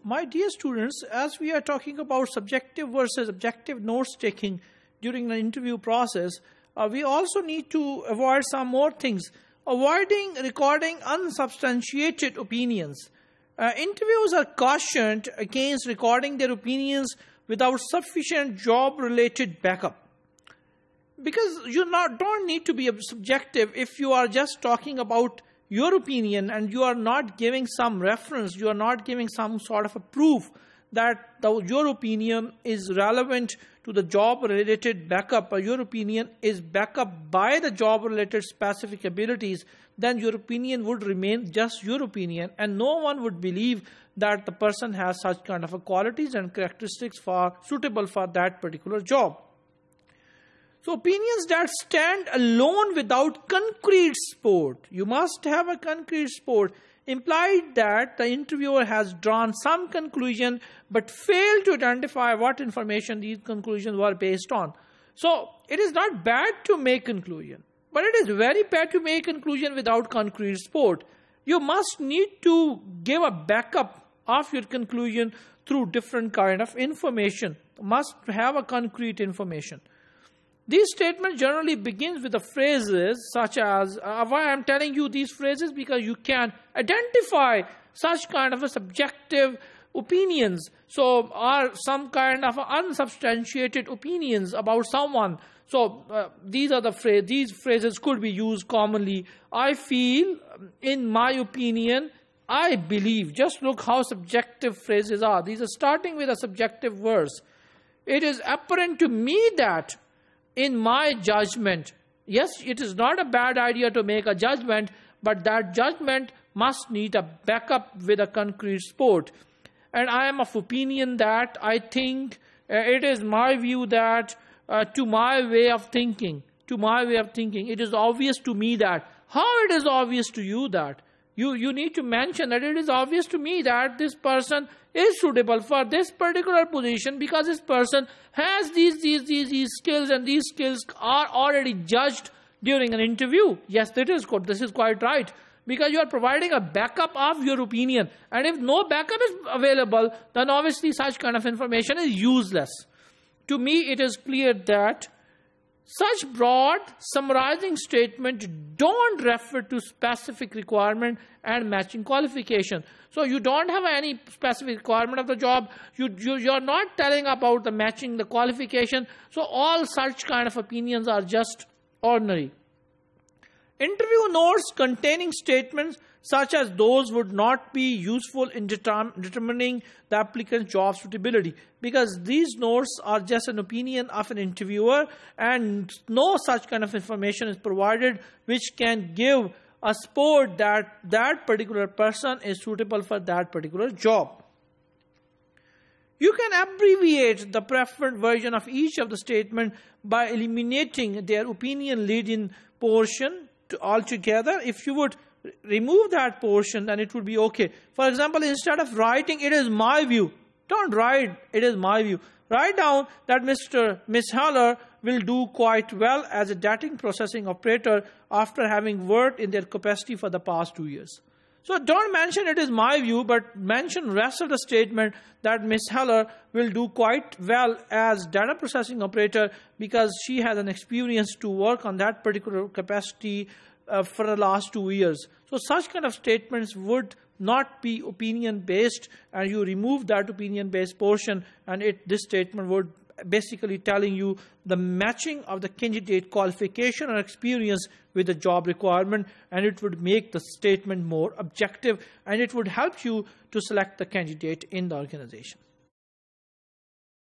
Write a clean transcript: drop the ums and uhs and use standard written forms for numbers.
My dear students, as we are talking about subjective versus objective notes taking during the interview process, we also need to avoid some more things. Avoiding recording unsubstantiated opinions. Interviewers are cautioned against recording their opinions without sufficient job-related backup. Because you don't need to be subjective if you are just talking about your opinion and you are not giving some reference, you are not giving some sort of a proof that your opinion is relevant to the job-related backup, or your opinion is backup by the job-related specific abilities, then your opinion would remain just your opinion, and no one would believe that the person has such kind of qualities and characteristics suitable for that particular job. So opinions that stand alone without concrete support, you must have a concrete support, implied that the interviewer has drawn some conclusion but failed to identify what information these conclusions were based on. So it is not bad to make conclusion, but it is very bad to make conclusion without concrete support. You must need to give a backup of your conclusion through different kind of information. Must have a concrete information. These statements generally begins with the phrases such as, why I am telling you these phrases, because you can identify such kind of a subjective opinions. So, or some kind of unsubstantiated opinions about someone. So, these phrases could be used commonly. I feel, in my opinion, I believe. Just look how subjective phrases are. These are starting with a subjective verse. It is apparent to me that, in my judgment. Yes, it is not a bad idea to make a judgment, but that judgment must need a backup with a concrete support. And I am of opinion that I think it is my view that to my way of thinking, it is obvious to me that. How it is obvious to you that? You need to mention that it is obvious to me that this person is suitable for this particular position because this person has these skills, and these skills are already judged during an interview. Yes, that is good. This is quite right. Because you are providing a backup of your opinion. And if no backup is available, then obviously such kind of information is useless. To me, it is clear that such broad summarizing statements don't refer to specific requirement and matching qualification. So you don't have any specific requirement of the job. You're not telling about the matching the qualification. So all such kind of opinions are just ordinary. Interview notes containing statements such as those would not be useful in determining the applicant's job suitability, because these notes are just an opinion of an interviewer and no such kind of information is provided which can give a support that that particular person is suitable for that particular job. You can abbreviate the preferred version of each of the statement by eliminating their opinion leading portion altogether. If you would remove that portion, then it would be okay. For example, instead of writing, it is my view, don't write, it is my view. Write down that Miss Haller will do quite well as a data processing operator after having worked in their capacity for the past 2 years. So don't mention it is my view, but mention rest of the statement that Miss Haller will do quite well as data processing operator because she has an experience to work on that particular capacity for the last 2 years. So such kind of statements would not be opinion based, and you remove that opinion based portion, and this statement would basically telling you the matching of the candidate qualification or experience with the job requirement, and it would make the statement more objective, and it would help you to select the candidate in the organization.